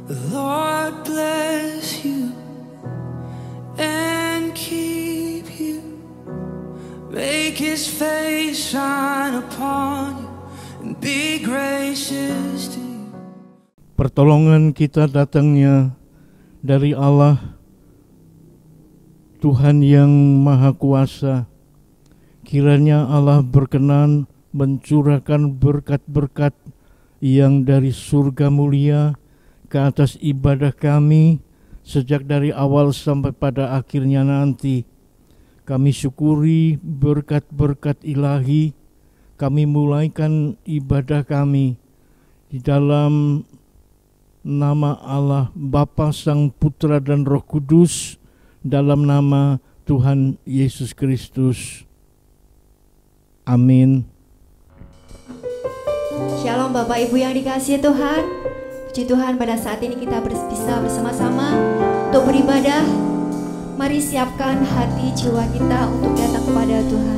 The Lord bless you and keep you. Make His face shine upon you and be gracious to you. Pertolongan kita datangnya dari Allah, Tuhan yang Maha Kuasa. Kiranya Allah berkenan mencurahkan berkat-berkat yang dari surga mulia ke atas ibadah kami sejak dari awal sampai pada akhirnya nanti. Kami syukuri berkat-berkat ilahi. Kami mulaikan ibadah kami di dalam nama Allah Bapa, Sang Putra dan Roh Kudus, dalam nama Tuhan Yesus Kristus. Amin. Shalom Bapak Ibu yang dikasihi Tuhan. Puji Tuhan, pada saat ini kita bisa bersama-sama untuk beribadah. Mari siapkan hati jiwa kita untuk datang kepada Tuhan.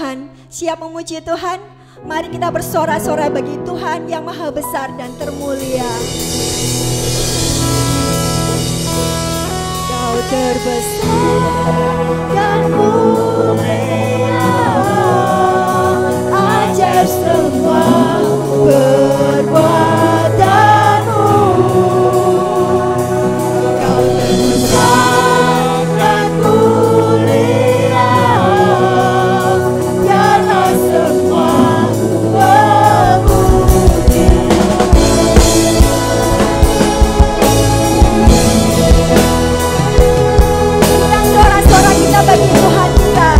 Tuhan, siap memuji Tuhan? Mari kita bersorak-sorai bagi Tuhan yang maha besar dan termulia. Kau terbesar dan mulia, ajar semua perbuatanmu. Kau terbesar dan mulia, biarlah semua memuji. Dan sorak-sorak kita bagi Tuhan kita.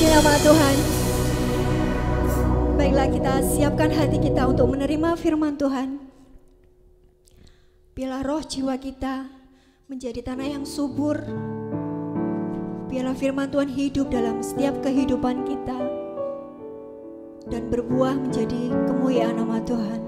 Puji nama Tuhan. Baiklah, kita siapkan hati kita untuk menerima firman Tuhan. Biarlah roh jiwa kita menjadi tanah yang subur. Biarlah firman Tuhan hidup dalam setiap kehidupan kita dan berbuah menjadi kemuliaan nama Tuhan.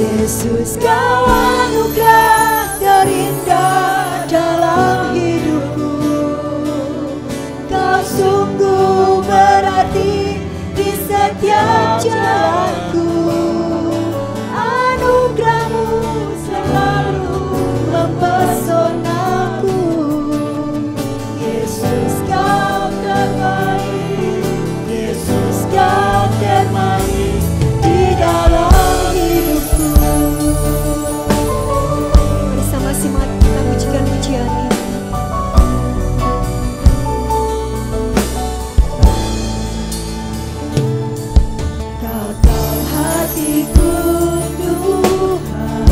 Yesus, Kau anugerah terindah dalam hidupku. Kau sungguh berarti di setiap jalanku. Anugerah-Mu selalu mempesonaku. Yesus, Kau terbaik. Yesus, Kau terbaik di dalam hidupku. Bersama-sama kita pujikan pujian ini. Kau tahu hatiku Tuhan,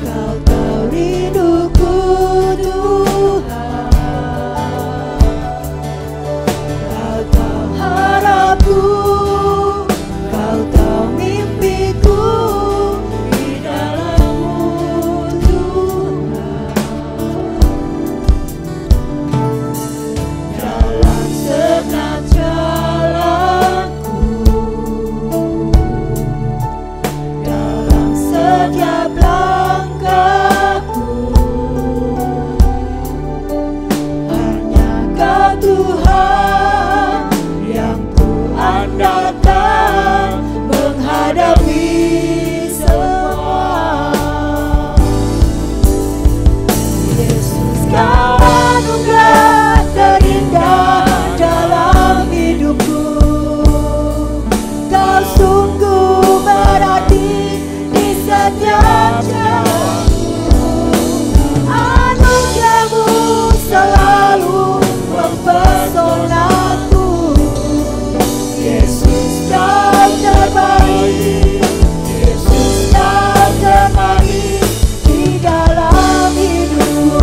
Kau tahu rinduku Tuhan, Kau tahu harapku, Kau tahu mimpiku di dalam-Mu Tuhan. Dalam setiap jalanku, dalam setiap langkahku, hanya Kau Tuhan yang ku andalkan menghadapi semua. Yesus, Kau anugerah terindah dalam hidupku. Kau sungguh berarti di setiap jalanku. Anugerah-Mu selalu mempesonaku. Yesus, Kau terbaik. Yesus, Kau terbaik di dalam hidupku.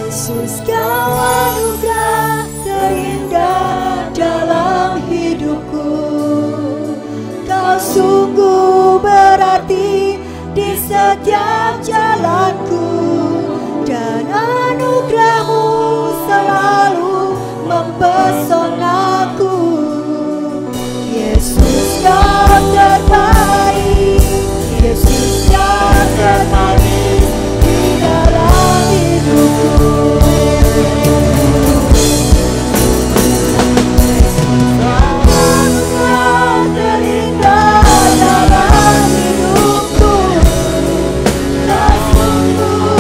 Yesus, Kau anugerah terindah dalam hidupku. Kau sungguh berarti di setiap jalanku, dan anugerah-Mu selalu mempesonaku. Yesus, Kau terbaik. Yesus, Kau terbaik di dalam hidupku. Anugerah terindah dalam hidupku. Kau sungguh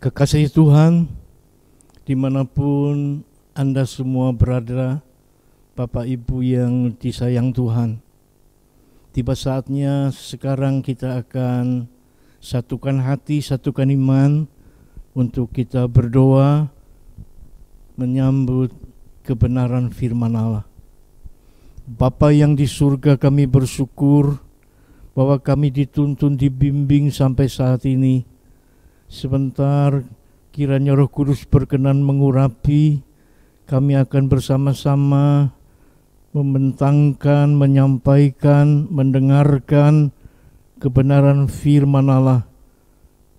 Kekasih Tuhan, dimanapun Anda semua berada, Bapak Ibu yang disayang Tuhan, tiba saatnya sekarang kita akan satukan hati, satukan iman untuk kita berdoa menyambut kebenaran firman Allah. Bapa yang di surga, kami bersyukur bahwa kami dituntun, dibimbing sampai saat ini. Sebentar kiranya Roh Kudus berkenan mengurapi, kami akan bersama-sama membentangkan, menyampaikan, mendengarkan kebenaran firman Allah.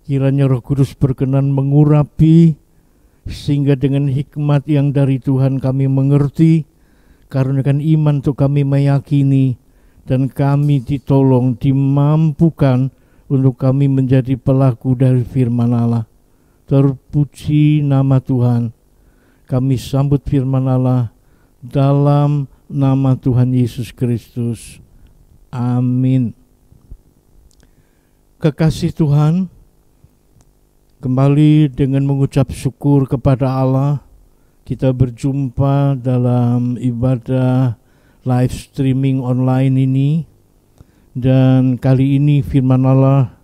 Kiranya Roh Kudus berkenan mengurapi, sehingga dengan hikmat yang dari Tuhan kami mengerti, karuniakan iman untuk kami meyakini, dan kami ditolong, dimampukan untuk kami menjadi pelaku dari firman Allah. Terpuji nama Tuhan. Kami sambut firman Allah dalam nama Tuhan Yesus Kristus. Amin. Kekasih Tuhan, kembali dengan mengucap syukur kepada Allah, kita berjumpa dalam ibadah live streaming online ini. Dan kali ini firman Allah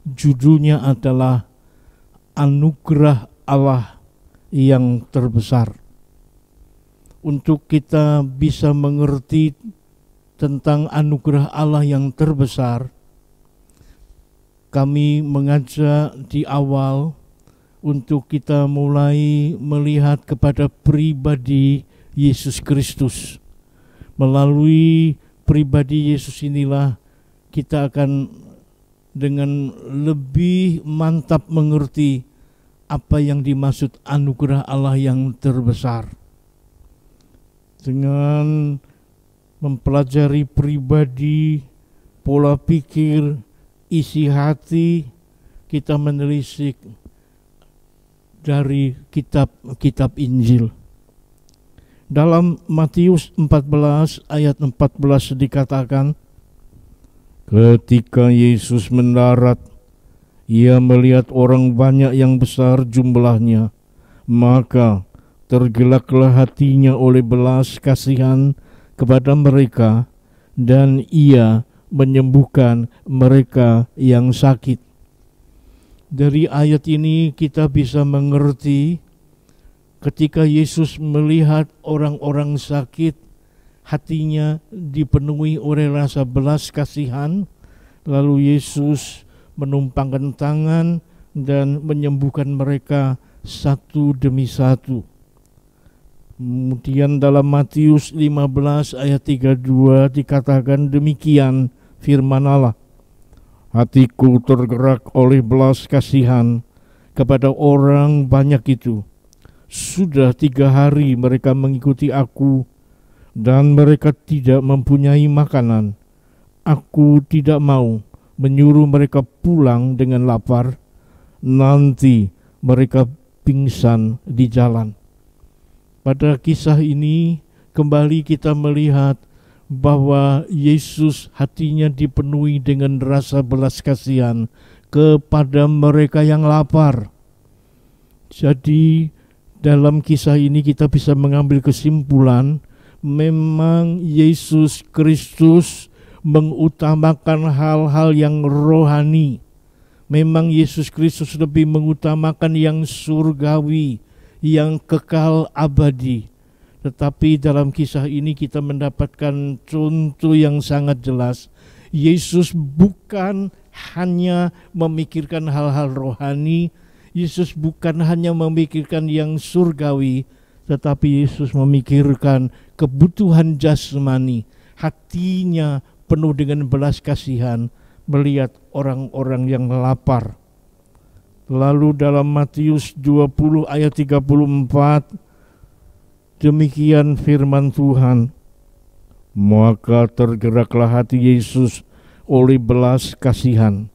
judulnya adalah Anugerah Allah yang terbesar. Untuk kita bisa mengerti tentang anugerah Allah yang terbesar, kami mengajak di awal untuk kita mulai melihat kepada pribadi Yesus Kristus. Melalui pribadi Yesus inilah kita akan dengan lebih mantap mengerti apa yang dimaksud anugerah Allah yang terbesar. Dengan mempelajari pribadi, pola pikir, isi hati, kita menelisik dari kitab Injil. Dalam Matius 14 ayat 14 dikatakan, ketika Yesus mendarat, ia melihat orang banyak yang besar jumlahnya, maka tergelaklah hatinya oleh belas kasihan kepada mereka, dan ia menyembuhkan mereka yang sakit. Dari ayat ini kita bisa mengerti, ketika Yesus melihat orang-orang sakit, hatinya dipenuhi oleh rasa belas kasihan, lalu Yesus menumpangkan tangan dan menyembuhkan mereka satu demi satu. Kemudian dalam Matius 15 ayat 32 dikatakan demikian firman Allah, hatiku tergerak oleh belas kasihan kepada orang banyak itu. Sudah 3 hari mereka mengikuti aku, dan mereka tidak mempunyai makanan. Aku tidak mau menyuruh mereka pulang dengan lapar, nanti mereka pingsan di jalan. Pada kisah ini kembali kita melihat bahwa Yesus hatinya dipenuhi dengan rasa belas kasihan kepada mereka yang lapar. Jadi dalam kisah ini kita bisa mengambil kesimpulan, memang Yesus Kristus mengutamakan hal-hal yang rohani. Memang Yesus Kristus lebih mengutamakan yang surgawi, yang kekal abadi. Tetapi dalam kisah ini kita mendapatkan contoh yang sangat jelas. Yesus bukan hanya memikirkan hal-hal rohani, Yesus bukan hanya memikirkan yang surgawi, tetapi Yesus memikirkan kebutuhan jasmani. Hatinya penuh dengan belas kasihan melihat orang-orang yang lapar. Lalu dalam Matius 20 ayat 34, demikian firman Tuhan, maka tergeraklah hati Yesus oleh belas kasihan.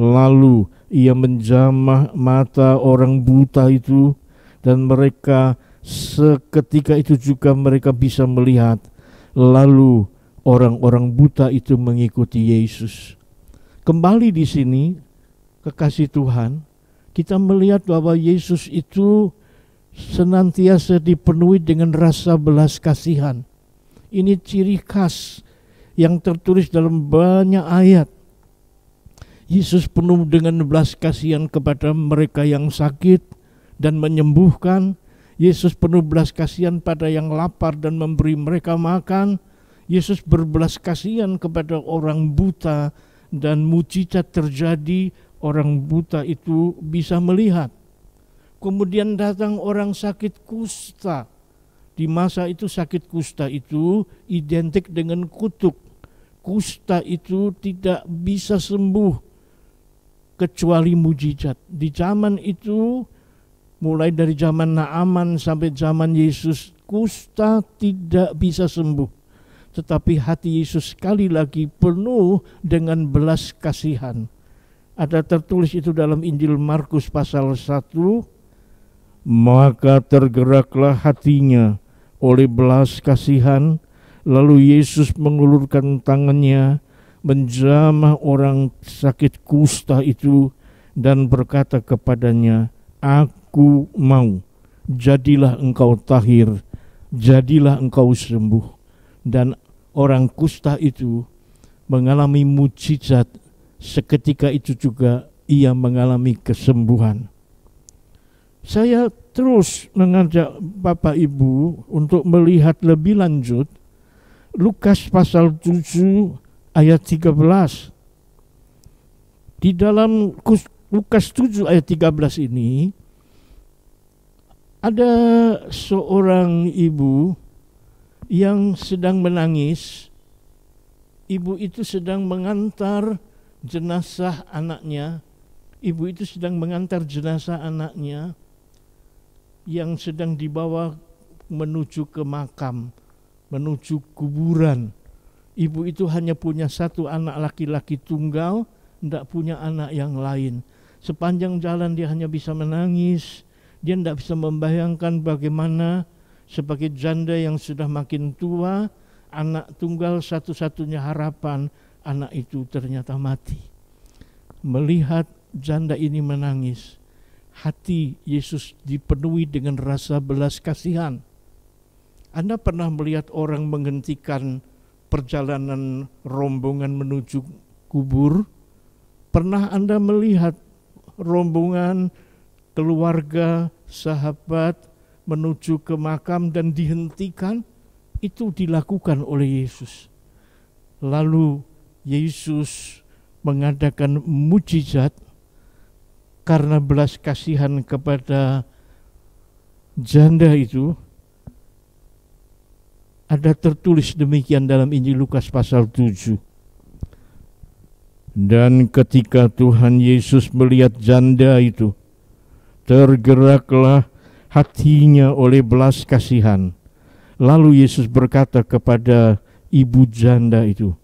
Lalu ia menjamah mata orang buta itu, dan mereka seketika itu juga mereka bisa melihat. Lalu orang-orang buta itu mengikuti Yesus. Kembali di sini, kekasih Tuhan, kita melihat bahwa Yesus itu senantiasa dipenuhi dengan rasa belas kasihan. Ini ciri khas yang tertulis dalam banyak ayat. Yesus penuh dengan belas kasihan kepada mereka yang sakit dan menyembuhkan. Yesus penuh belas kasihan pada yang lapar dan memberi mereka makan. Yesus berbelas kasihan kepada orang buta dan mujizat terjadi, orang buta itu bisa melihat. Kemudian datang orang sakit kusta. Di masa itu sakit kusta itu identik dengan kutuk. Kusta itu tidak bisa sembuh kecuali mujizat. Di zaman itu, mulai dari zaman Naaman sampai zaman Yesus, kusta tidak bisa sembuh. Tetapi hati Yesus sekali lagi penuh dengan belas kasihan. Ada tertulis itu dalam Injil Markus pasal 1. Maka tergeraklah hatinya oleh belas kasihan, lalu Yesus mengulurkan tangannya, menjamah orang sakit kusta itu dan berkata kepadanya, "Aku mau, jadilah engkau tahir, jadilah engkau sembuh." Dan orang kusta itu mengalami mujizat, seketika itu juga ia mengalami kesembuhan. Saya terus mengajak Bapak Ibu untuk melihat lebih lanjut Lukas pasal 7 ayat 13. Di dalam Lukas 7 ayat 13 ini ada seorang ibu yang sedang menangis. Ibu itu sedang mengantar jenazah anaknya. Ibu itu sedang mengantar jenazah anaknya yang sedang dibawa menuju ke makam, menuju kuburan. Ibu itu hanya punya satu anak laki-laki tunggal, tidak punya anak yang lain. Sepanjang jalan dia hanya bisa menangis. Dia tidak bisa membayangkan bagaimana sebagai janda yang sudah makin tua, anak tunggal satu-satunya harapan, anak itu ternyata mati. Melihat janda ini menangis, hati Yesus dipenuhi dengan rasa belas kasihan. Anda pernah melihat orang menghentikan perjalanan rombongan menuju kubur? Pernah Anda melihat rombongan keluarga, sahabat menuju ke makam dan dihentikan? Itu dilakukan oleh Yesus. Lalu Yesus mengadakan mujizat karena belas kasihan kepada janda itu. Ada tertulis demikian dalam Injil Lukas pasal 7. Dan ketika Tuhan Yesus melihat janda itu, tergeraklah hatinya oleh belas kasihan. Lalu Yesus berkata kepada ibu janda itu,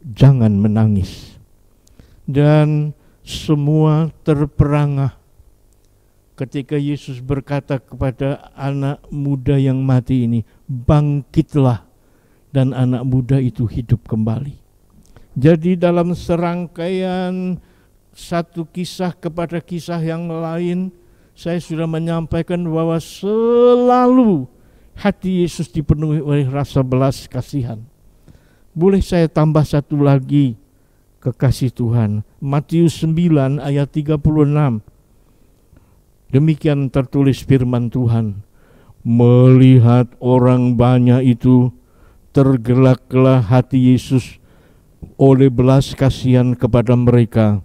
"Jangan menangis." Dan semua terperangah ketika Yesus berkata kepada anak muda yang mati ini, "Bangkitlah." Dan anak muda itu hidup kembali. Jadi dalam serangkaian satu kisah kepada kisah yang lain, saya sudah menyampaikan bahwa selalu hati Yesus dipenuhi oleh rasa belas kasihan. Boleh saya tambah satu lagi, kekasih Tuhan. Matius 9 ayat 36. Demikian tertulis firman Tuhan. Melihat orang banyak itu, tergeraklah hati Yesus oleh belas kasihan kepada mereka,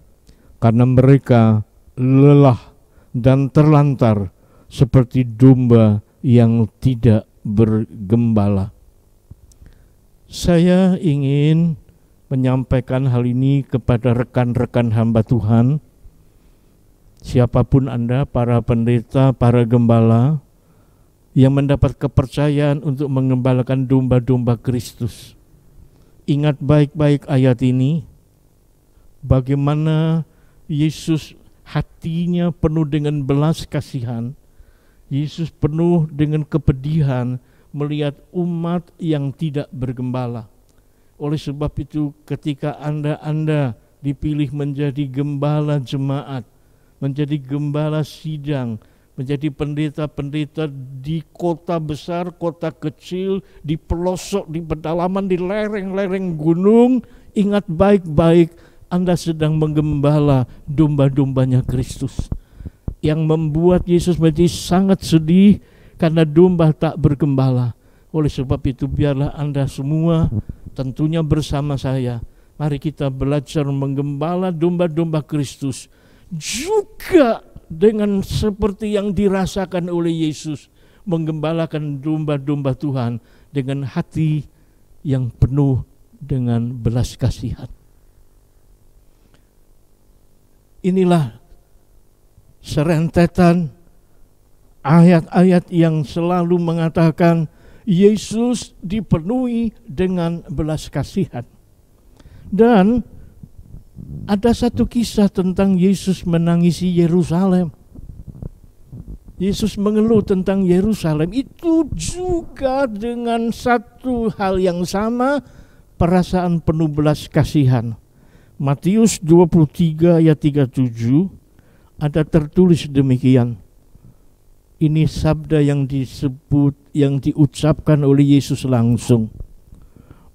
karena mereka lelah dan terlantar seperti domba yang tidak bergembala. Saya ingin menyampaikan hal ini kepada rekan-rekan hamba Tuhan, siapapun Anda, para pendeta, para gembala yang mendapat kepercayaan untuk mengembalakan domba-domba Kristus. Ingat baik-baik ayat ini, bagaimana Yesus hatinya penuh dengan belas kasihan. Yesus penuh dengan kepedihan melihat umat yang tidak bergembala. Oleh sebab itu ketika Anda dipilih menjadi gembala jemaat, menjadi gembala sidang, menjadi pendeta-pendeta di kota besar, kota kecil, di pelosok, di pedalaman, di lereng-lereng gunung. Ingat baik-baik, Anda sedang menggembala domba-dombanya Kristus. Yang membuat Yesus menjadi sangat sedih karena domba tak bergembala. Oleh sebab itu biarlah Anda semua tentunya bersama saya, mari kita belajar menggembala domba-domba Kristus juga dengan seperti yang dirasakan oleh Yesus, menggembalakan domba-domba Tuhan dengan hati yang penuh dengan belas kasihan. Inilah serentetan ayat-ayat yang selalu mengatakan Yesus dipenuhi dengan belas kasihan. Dan ada satu kisah tentang Yesus menangisi Yerusalem. Yesus mengeluh tentang Yerusalem, itu juga dengan satu hal yang sama, perasaan penuh belas kasihan. Matius 23 ayat 37 ada tertulis demikian. Ini sabda yang disebut, yang diucapkan oleh Yesus langsung.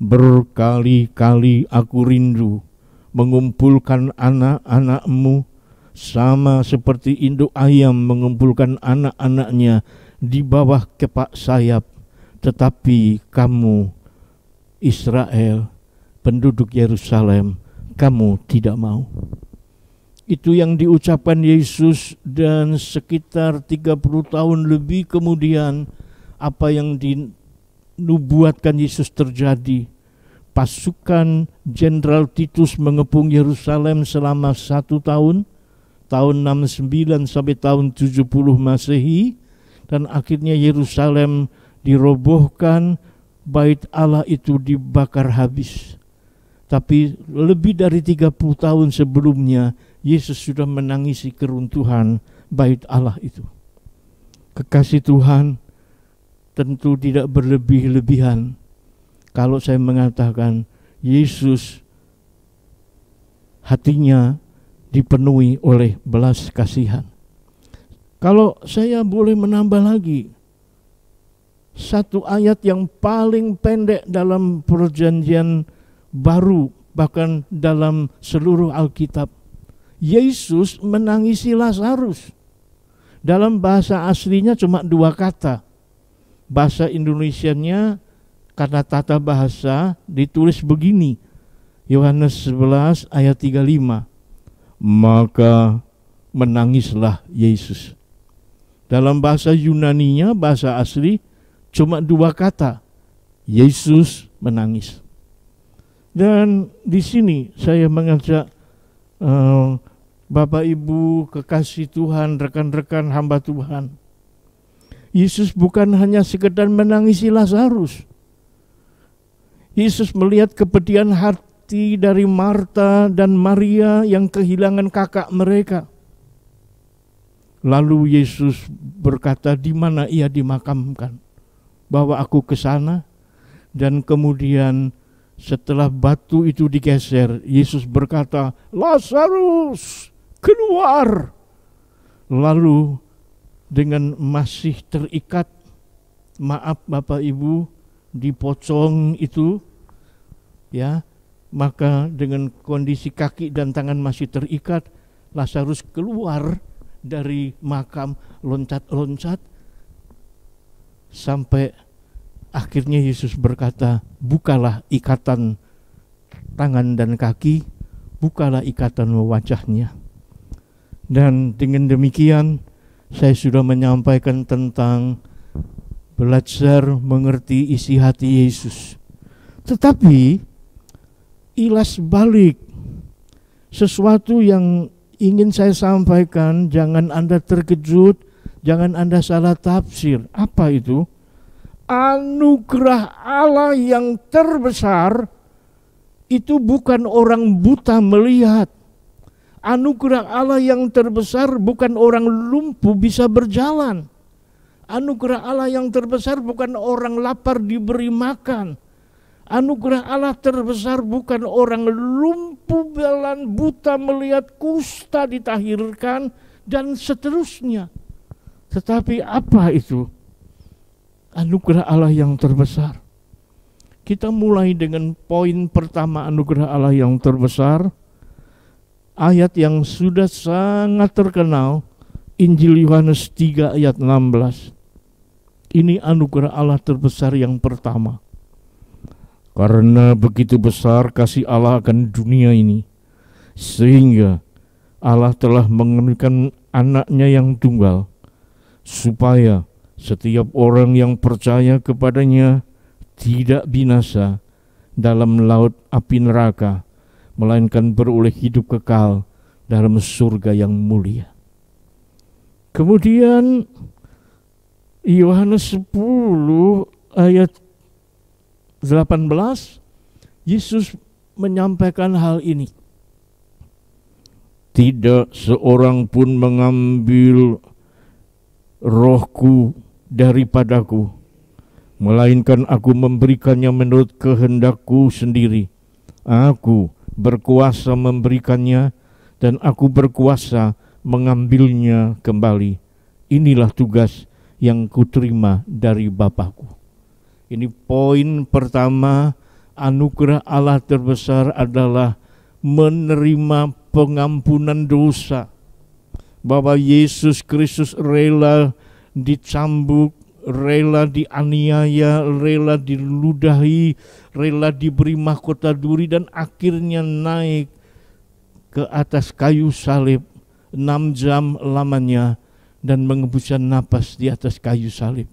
Berkali-kali aku rindu mengumpulkan anak-anakmu sama seperti induk ayam mengumpulkan anak-anaknya di bawah kepak sayap. Tetapi kamu, Israel, penduduk Yerusalem, kamu tidak mau. Itu yang diucapkan Yesus, dan sekitar 30 tahun lebih kemudian apa yang dinubuatkan Yesus terjadi. Pasukan Jenderal Titus mengepung Yerusalem selama 1 tahun, tahun 69 sampai tahun 70 Masehi, dan akhirnya Yerusalem dirobohkan, bait Allah itu dibakar habis. Tapi lebih dari 30 tahun sebelumnya Yesus sudah menangisi keruntuhan bait Allah itu. Kekasih Tuhan, tentu tidak berlebih-lebihan kalau saya mengatakan Yesus hatinya dipenuhi oleh belas kasihan. Kalau saya boleh menambah lagi satu ayat yang paling pendek dalam Perjanjian Baru, bahkan dalam seluruh Alkitab, Yesus menangisi Lazarus. Dalam bahasa aslinya cuma 2 kata. Bahasa Indonesianya karena tata bahasa ditulis begini. Yohanes 11 ayat 35. Maka menangislah Yesus. Dalam bahasa Yunaninya, bahasa asli cuma 2 kata. Yesus menangis. Dan di sini saya mengajak Bapak Ibu kekasih Tuhan, rekan-rekan hamba Tuhan, Yesus bukan hanya sekedar menangisi Lazarus. Yesus melihat kepedihan hati dari Marta dan Maria yang kehilangan kakak mereka. Lalu Yesus berkata, di mana ia dimakamkan? Bawa aku ke sana. Dan kemudian setelah batu itu digeser, Yesus berkata, Lazarus, keluar. Lalu dengan masih terikat, maaf Bapak Ibu, di pocong itu, ya, maka dengan kondisi kaki dan tangan masih terikat, Lazarus keluar dari makam, loncat-loncat, sampai akhirnya Yesus berkata, bukalah ikatan tangan dan kaki, bukalah ikatan wajahnya. Dan dengan demikian saya sudah menyampaikan tentang belajar mengerti isi hati Yesus. Tetapi ilas balik sesuatu yang ingin saya sampaikan, jangan Anda terkejut, jangan Anda salah tafsir. Apa itu? Anugerah Allah yang terbesar itu bukan orang buta melihat. Anugerah Allah yang terbesar bukan orang lumpuh bisa berjalan. Anugerah Allah yang terbesar bukan orang lapar diberi makan. Anugerah Allah terbesar bukan orang lumpuh jalan, buta melihat, kusta ditahirkan, dan seterusnya. Tetapi apa itu anugerah Allah yang terbesar? Kita mulai dengan poin pertama anugerah Allah yang terbesar. Ayat yang sudah sangat terkenal, Injil Yohanes 3 ayat 16. Ini anugerah Allah terbesar yang pertama. Karena begitu besar kasih Allah akan dunia ini, sehingga Allah telah mengirimkan anaknya yang tunggal, supaya setiap orang yang percaya kepadanya tidak binasa dalam laut api neraka, melainkan beroleh hidup kekal dalam surga yang mulia. Kemudian Yohanes 10 ayat 18, Yesus menyampaikan hal ini. Tidak seorang pun mengambil rohku daripadaku, melainkan aku memberikannya menurut kehendakku sendiri. Aku berkuasa memberikannya dan aku berkuasa mengambilnya kembali. Inilah tugas yang kuterima dari Bapakku. Ini poin pertama, anugerah Allah terbesar adalah menerima pengampunan dosa. Bahwa Yesus Kristus rela dicambuk, rela dianiaya, rela diludahi, rela diberi mahkota duri, dan akhirnya naik ke atas kayu salib 6 jam lamanya dan mengembuskan napas di atas kayu salib.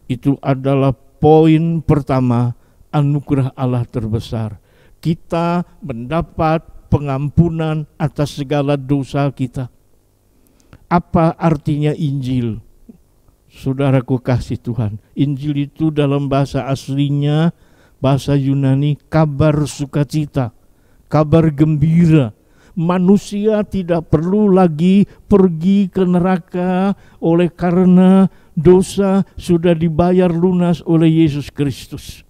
Itu adalah poin pertama, anugerah Allah terbesar. Kita mendapat pengampunan atas segala dosa kita. Apa artinya Injil? Saudaraku kasih Tuhan, Injil itu dalam bahasa aslinya, bahasa Yunani, kabar sukacita, kabar gembira. Manusia tidak perlu lagi pergi ke neraka oleh karena dosa sudah dibayar lunas oleh Yesus Kristus.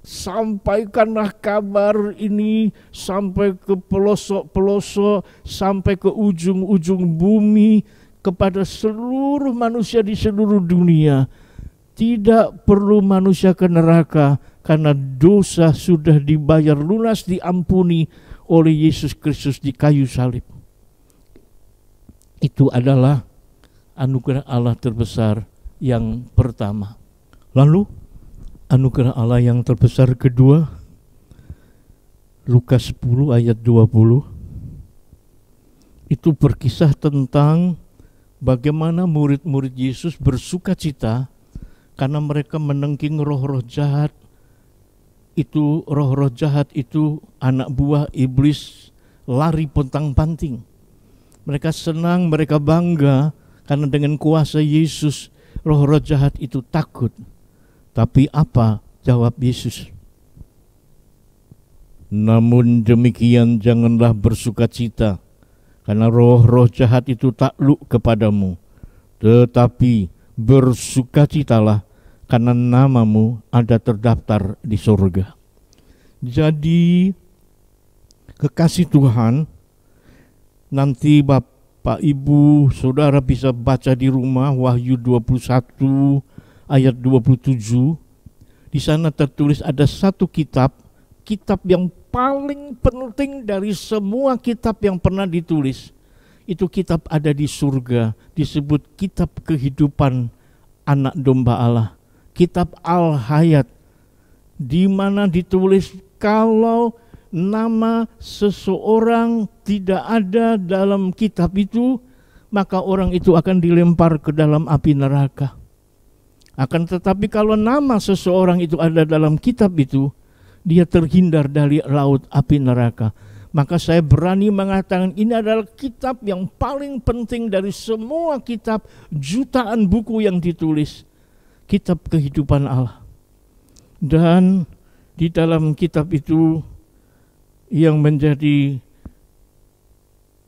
Sampaikanlah kabar ini sampai ke pelosok-pelosok, sampai ke ujung-ujung bumi, kepada seluruh manusia di seluruh dunia. Tidak perlu manusia ke neraka karena dosa sudah dibayar lunas, diampuni oleh Yesus Kristus di kayu salib. Itu adalah anugerah Allah terbesar yang pertama. Lalu anugerah Allah yang terbesar kedua, Lukas 10 ayat 20. Itu berkisah tentang bagaimana murid-murid Yesus bersukacita karena mereka menengking roh-roh jahat. Itu roh-roh jahat itu anak buah iblis lari pontang-panting. Mereka senang, mereka bangga karena dengan kuasa Yesus roh-roh jahat itu takut. Tapi apa jawab Yesus? Namun demikian janganlah bersukacita karena roh-roh jahat itu takluk kepadamu, tetapi bersukacitalah karena namamu ada terdaftar di surga. Jadi kekasih Tuhan, nanti Bapak Ibu Saudara bisa baca di rumah Wahyu 21 ayat 27. Di sana tertulis ada satu kitab yang paling penting dari semua kitab yang pernah ditulis. Itu kitab ada di surga, disebut kitab kehidupan anak domba Allah. Kitab Al-Hayat, di mana ditulis kalau nama seseorang tidak ada dalam kitab itu, maka orang itu akan dilempar ke dalam api neraka. Akan tetapi kalau nama seseorang itu ada dalam kitab itu, dia terhindar dari laut api neraka. Maka saya berani mengatakan ini adalah kitab yang paling penting dari semua kitab jutaan buku yang ditulis. Kitab kehidupan Allah. Dan di dalam kitab itu yang menjadi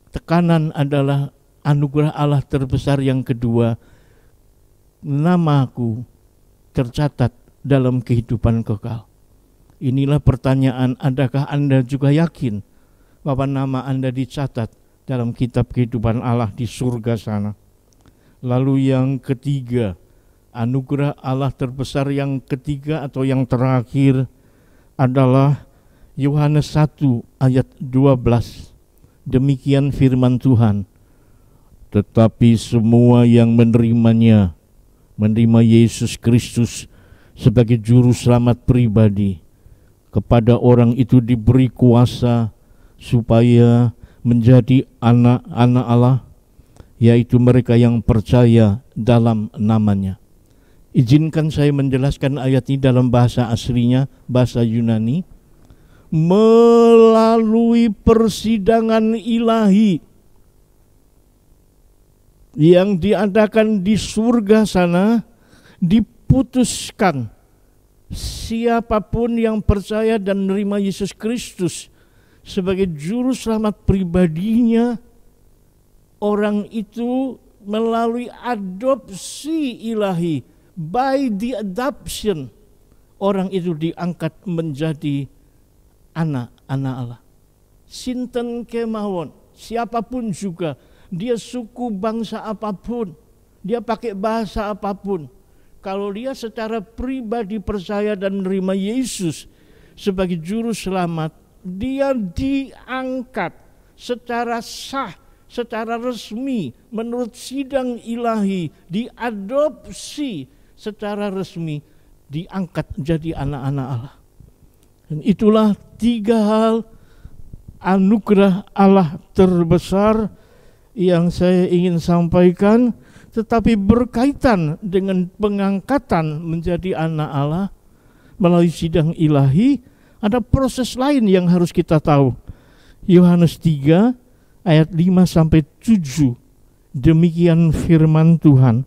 tekanan adalah anugerah Allah terbesar yang kedua. Namaku tercatat dalam kehidupan kekal. Inilah pertanyaan, adakah Anda juga yakin bahwa nama Anda dicatat dalam kitab kehidupan Allah di surga sana. Lalu yang ketiga, anugerah Allah terbesar yang ketiga atau yang terakhir adalah Yohanes 1 ayat 12. Demikian firman Tuhan. Tetapi semua yang menerimanya, menerima Yesus Kristus sebagai juru selamat pribadi, kepada orang itu diberi kuasa supaya menjadi anak-anak Allah, yaitu mereka yang percaya dalam namanya. Izinkan saya menjelaskan ayat ini dalam bahasa aslinya, bahasa Yunani. Melalui persidangan ilahi yang diadakan di surga sana, diputuskan siapapun yang percaya dan menerima Yesus Kristus sebagai juru selamat pribadinya, orang itu melalui adopsi ilahi, by the adoption, orang itu diangkat menjadi anak-anak Allah. Sinten kemawon, siapapun juga, dia suku bangsa apapun, dia pakai bahasa apapun, kalau dia secara pribadi percaya dan menerima Yesus sebagai juru selamat, dia diangkat secara sah, secara resmi menurut sidang ilahi, diadopsi secara resmi, diangkat jadi anak-anak Allah. Dan itulah 3 hal anugerah Allah terbesar yang saya ingin sampaikan, tetapi berkaitan dengan pengangkatan menjadi anak Allah melalui sidang ilahi. Ada proses lain yang harus kita tahu. Yohanes 3 ayat 5-7. Demikian firman Tuhan.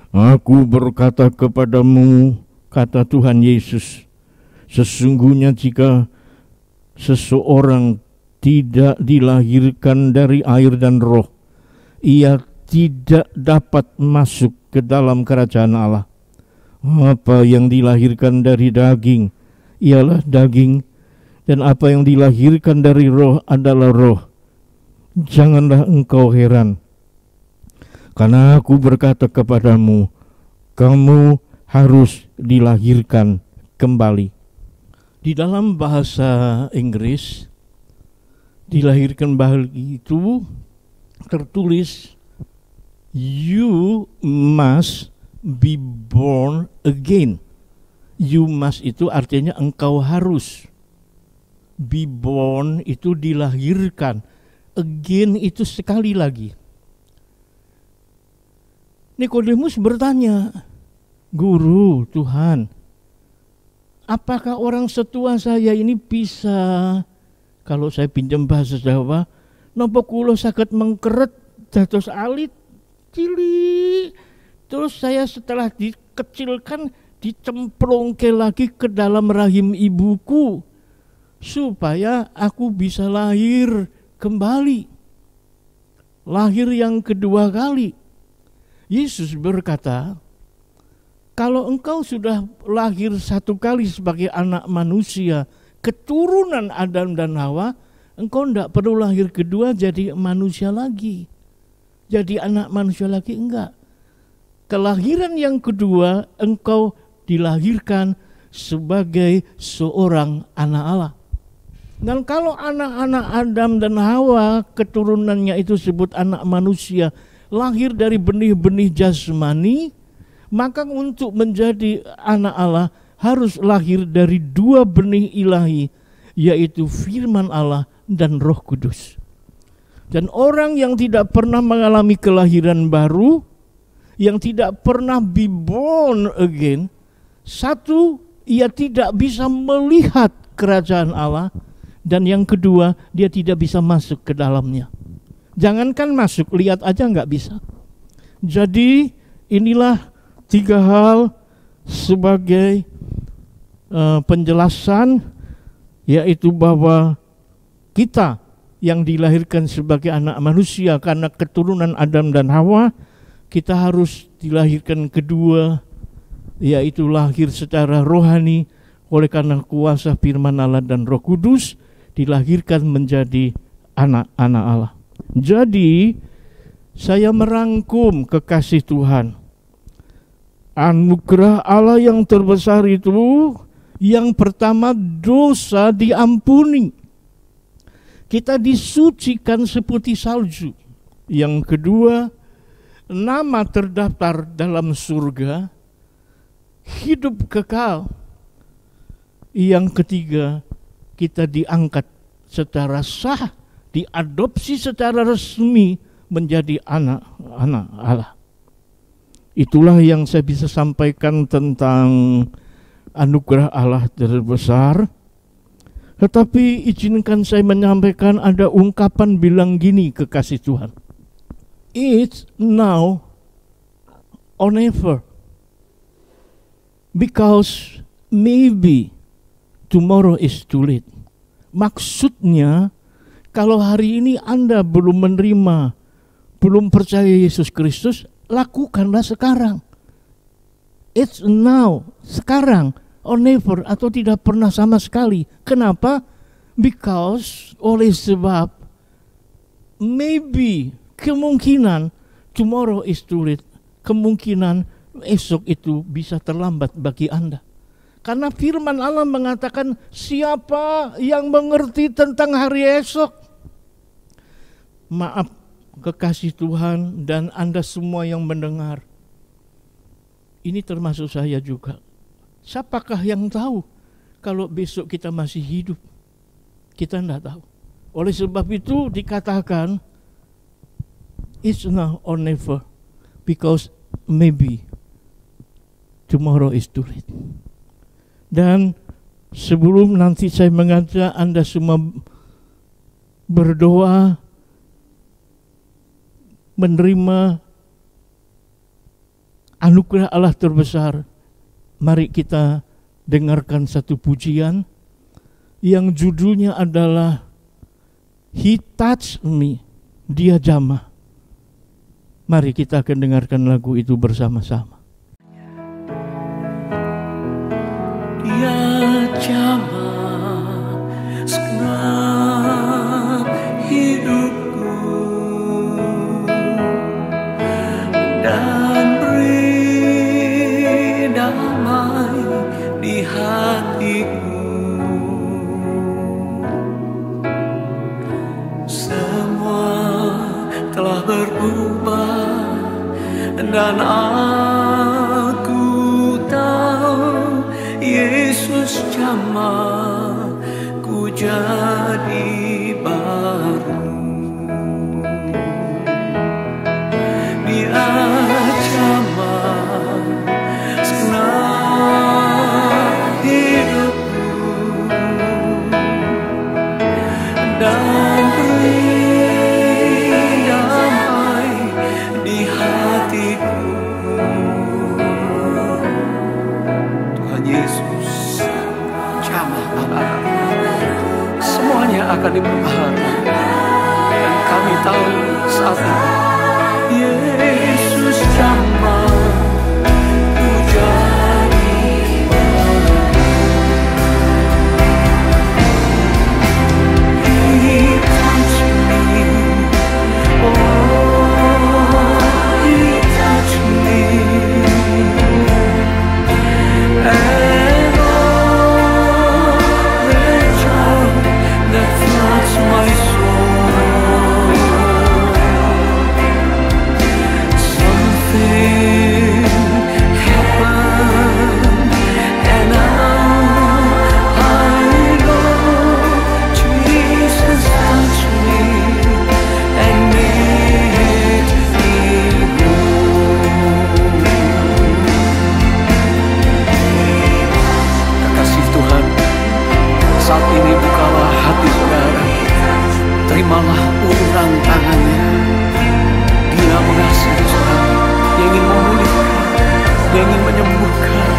Aku berkata kepadamu, kata Tuhan Yesus, sesungguhnya jika seseorang tidak dilahirkan dari air dan roh, ia tidak dapat masuk ke dalam kerajaan Allah. Apa yang dilahirkan dari daging ialah daging, dan apa yang dilahirkan dari roh adalah roh. Janganlah engkau heran, karena aku berkata kepadamu, kamu harus dilahirkan kembali. Di dalam bahasa Inggris, dilahirkan kembali itu tertulis, you must be born again. You must itu artinya engkau harus. Be born itu dilahirkan. Again itu sekali lagi. Nikodemus bertanya, Guru, Tuhan, apakah orang setua saya ini bisa, kalau saya pinjam bahasa Jawa, nopo kula saged mengkeret dados alit cilik. Terus saya setelah dikecilkan dicemplungke lagi ke dalam rahim ibuku supaya aku bisa lahir kembali. Lahir yang kedua kali. Yesus berkata, kalau engkau sudah lahir satu kali sebagai anak manusia, keturunan Adam dan Hawa, engkau tidak perlu lahir kedua jadi manusia lagi. Jadi anak manusia lagi, enggak. Kelahiran yang kedua, engkau dilahirkan sebagai seorang anak Allah. Dan kalau anak-anak Adam dan Hawa, keturunannya itu disebut anak manusia, lahir dari benih-benih jasmani, maka untuk menjadi anak Allah harus lahir dari 2 benih ilahi, yaitu firman Allah dan Roh Kudus. Dan orang yang tidak pernah mengalami kelahiran baru, yang tidak pernah be born again, satu, ia tidak bisa melihat kerajaan Allah, dan yang kedua, dia tidak bisa masuk ke dalamnya. Jangankan masuk, lihat aja nggak bisa. Jadi inilah 3 hal sebagai penjelasan, yaitu bahwa kita yang dilahirkan sebagai anak manusia karena keturunan Adam dan Hawa, kita harus dilahirkan kedua, yaitu lahir secara rohani oleh karena kuasa firman Allah dan Roh Kudus, dilahirkan menjadi anak-anak Allah. Jadi saya merangkum kekasih Tuhan. Anugerah Allah yang terbesar itu, yang pertama dosa diampuni. Kita disucikan seperti salju. Yang kedua, nama terdaftar dalam surga, hidup kekal. Yang ketiga, kita diangkat secara sah, diadopsi secara resmi menjadi anak-anak Allah. Itulah yang saya bisa sampaikan tentang anugerah Allah terbesar. Tetapi izinkan saya menyampaikan ada ungkapan bilang gini kekasih Tuhan. It's now or never. Because maybe tomorrow is too late. Maksudnya, kalau hari ini Anda belum menerima, belum percaya Yesus Kristus, lakukanlah sekarang. It's now, sekarang, or never, atau tidak pernah sama sekali. Kenapa? Because, oleh sebab, maybe, kemungkinan, tomorrow is too late. Kemungkinan esok itu bisa terlambat bagi Anda. Karena firman Allah mengatakan, siapa yang mengerti tentang hari esok? Maaf, kekasih Tuhan dan Anda semua yang mendengar. Ini termasuk saya juga. Siapakah yang tahu kalau besok kita masih hidup? Kita tidak tahu. Oleh sebab itu dikatakan, it's now or never. Because maybe tomorrow is too late. Dan sebelum nanti saya mengajak Anda semua berdoa, menerima anugerah Allah terbesar, mari kita dengarkan satu pujian yang judulnya adalah He Touched Me, Dia Jamah. Mari kita akan dengarkan lagu itu bersama-sama. Dia jamah segenap hidupku dan beri damai di hatiku. Semua telah berubah dan aku tahu Yesus jamah ku jadi baru. Dia jamah segenap hidupku dan beri damai di hatiku. Tuhan Yesus jamah anak-anak, semuanya akan diperbaharui, dan kami tahu saat ini Yesus jamah ku jadi baru. He touched me, oh He touched me, and all the joy that floods my soul. Something happened, and now I know Jesus touched me and made me whole. Kekasih Tuhan, saat ini bukalah hati saudara, terimalah uluran tangannya. Dia mengasihi saudara, dia ingin memulihkan, dia ingin menyembuhkan,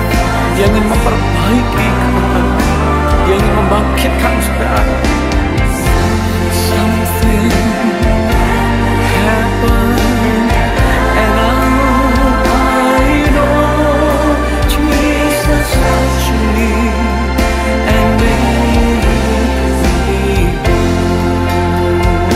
dia ingin memperbaiki kelemahan, dia ingin membangkitkan saudara. Something happened, and now I know Jesus touched me and made me whole.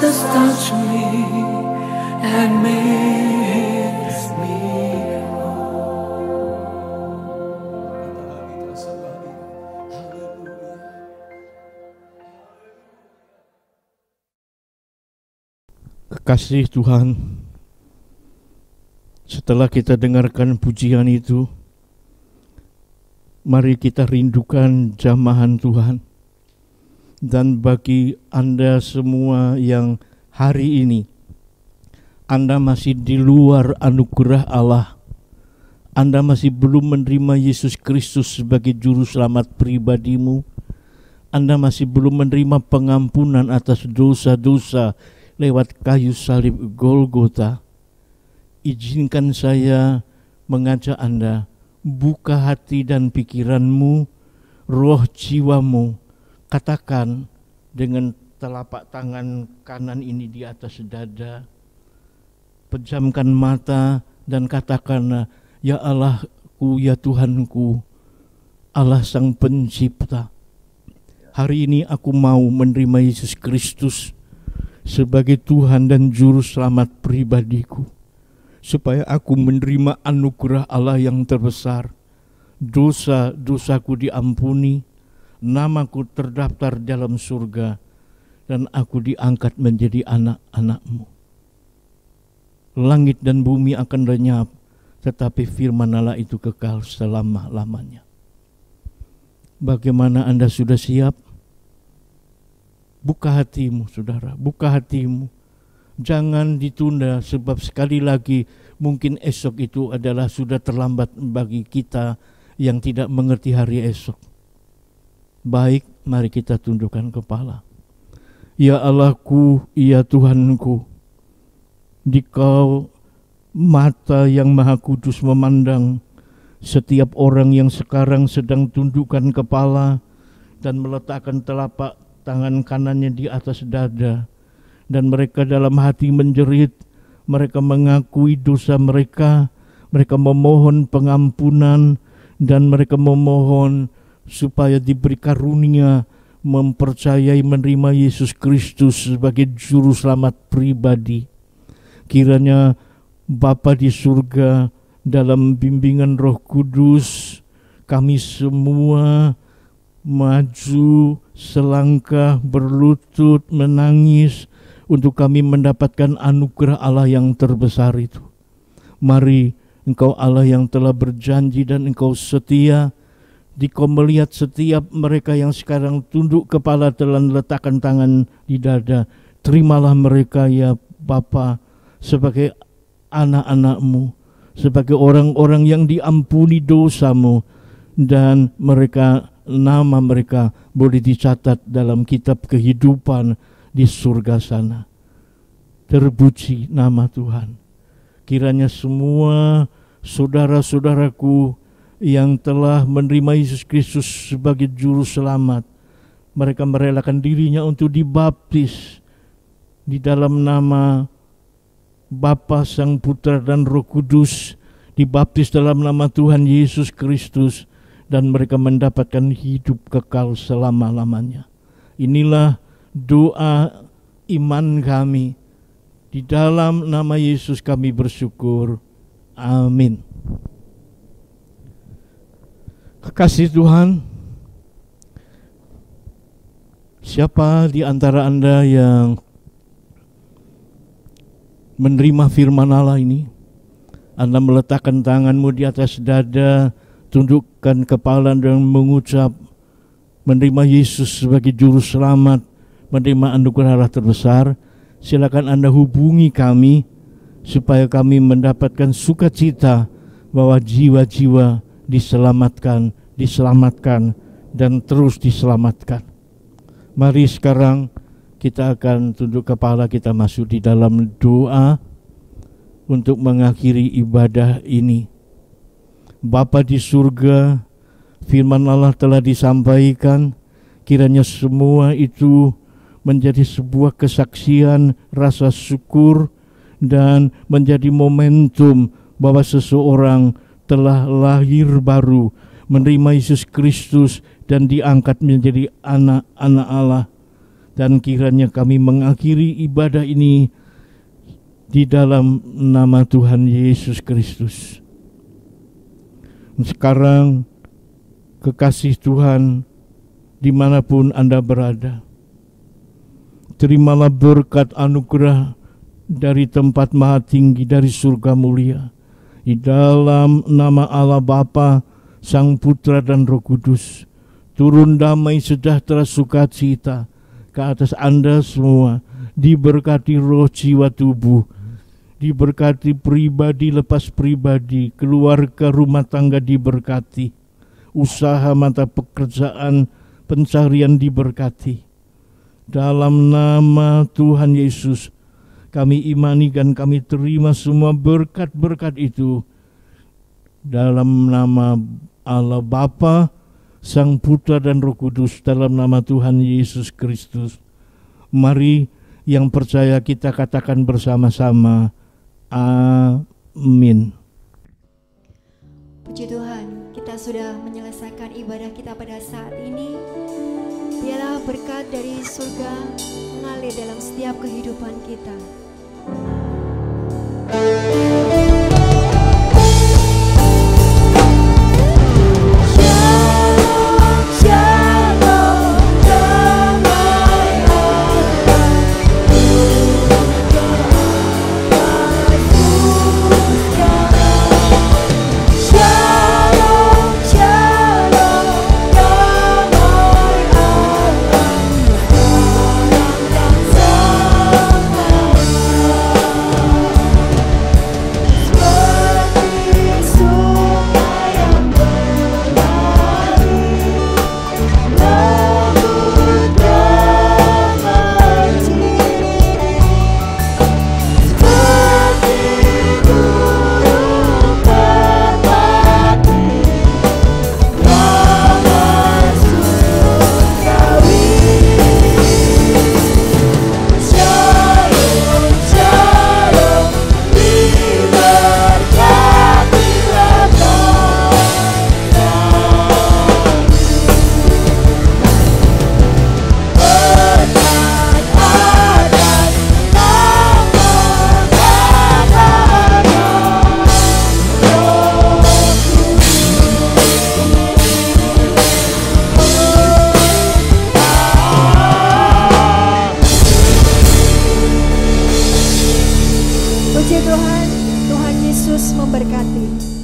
Jesus touched me and made me Kekasih Tuhan, setelah kita dengarkan pujian itu, mari kita rindukan jamahan Tuhan. Dan bagi Anda semua yang hari ini Anda masih di luar anugerah Allah, Anda masih belum menerima Yesus Kristus sebagai juru selamat pribadimu, Anda masih belum menerima pengampunan atas dosa-dosa lewat kayu salib Golgota, izinkan saya mengajak Anda, buka hati dan pikiranmu, roh jiwamu, katakan dengan telapak tangan kanan ini di atas dada, pejamkan mata dan katakan, ya Allahku, ya Tuhanku, Allah Sang Pencipta, hari ini aku mau menerima Yesus Kristus sebagai Tuhan dan Juru Selamat pribadiku, supaya aku menerima anugerah Allah yang terbesar. Dosa-dosaku diampuni, namaku terdaftar dalam surga, dan aku diangkat menjadi anak-anak-Mu. Langit dan bumi akan lenyap, tetapi firman Allah itu kekal selama-lamanya. Bagaimana Anda sudah siap? Buka hatimu, saudara, buka hatimu. Jangan ditunda, sebab sekali lagi mungkin esok itu adalah sudah terlambat bagi kita yang tidak mengerti hari esok. Baik, mari kita tundukkan kepala. Ya Allahku, ya Tuhanku, Dikau mata yang maha kudus memandang setiap orang yang sekarang sedang tundukkan kepala dan meletakkan telapak tangan kanannya di atas dada, dan mereka dalam hati menjerit, mereka mengakui dosa mereka, mereka memohon pengampunan, dan mereka memohon supaya diberi karunia mempercayai menerima Yesus Kristus sebagai juru selamat pribadi. Kiranya Bapa di surga, dalam bimbingan Roh Kudus, kami semua maju selangkah, berlutut, menangis untuk kami mendapatkan anugerah Allah yang terbesar itu. Mari Engkau Allah yang telah berjanji dan Engkau setia. Dikau melihat setiap mereka yang sekarang tunduk kepala telah letakkan tangan di dada. Terimalah mereka ya Bapa sebagai anak-anak-Mu, sebagai orang-orang yang diampuni dosa-Mu, dan mereka, nama mereka boleh dicatat dalam kitab kehidupan di surga sana. Terpuji nama Tuhan. Kiranya semua saudara-saudaraku yang telah menerima Yesus Kristus sebagai juru selamat, mereka merelakan dirinya untuk dibaptis di dalam nama Bapa, Sang Putra dan Roh Kudus, dibaptis dalam nama Tuhan Yesus Kristus, dan mereka mendapatkan hidup kekal selama-lamanya. Inilah doa iman kami. Di dalam nama Yesus kami bersyukur. Amin. Kekasih Tuhan, siapa di antara Anda yang menerima firman Allah ini? Anda meletakkan tanganmu di atas dada, tundukkan kepala dan mengucap menerima Yesus sebagai juru selamat, menerima anugerah Allah terbesar. Silakan Anda hubungi kami supaya kami mendapatkan sukacita bahwa jiwa-jiwa diselamatkan dan terus diselamatkan. Mari sekarang kita akan tunduk kepala, kita masuk di dalam doa untuk mengakhiri ibadah ini. Bapa di surga, firman Allah telah disampaikan, kiranya semua itu menjadi sebuah kesaksian rasa syukur dan menjadi momentum bahwa seseorang telah lahir baru, menerima Yesus Kristus dan diangkat menjadi anak-anak Allah. Dan kiranya kami mengakhiri ibadah ini di dalam nama Tuhan Yesus Kristus. Sekarang kekasih Tuhan dimanapun Anda berada, terimalah berkat anugerah dari tempat maha tinggi, dari surga mulia. Di dalam nama Allah Bapa, Sang Putra dan Roh Kudus, turun damai sejahtera sukacita ke atas Anda semua. Diberkati roh, jiwa, tubuh, diberkati pribadi lepas pribadi, keluarga, rumah tangga diberkati, usaha, mata pekerjaan, pencarian diberkati. Dalam nama Tuhan Yesus kami imani dan kami terima semua berkat-berkat itu. Dalam nama Allah Bapa, Sang Putra dan Roh Kudus, dalam nama Tuhan Yesus Kristus. Mari yang percaya kita katakan bersama-sama, amin. Puji Tuhan, kita sudah menyelesaikan ibadah kita pada saat ini. Biarlah berkat dari surga mengalir dalam setiap kehidupan kita. Puji Tuhan, Tuhan Yesus memberkati.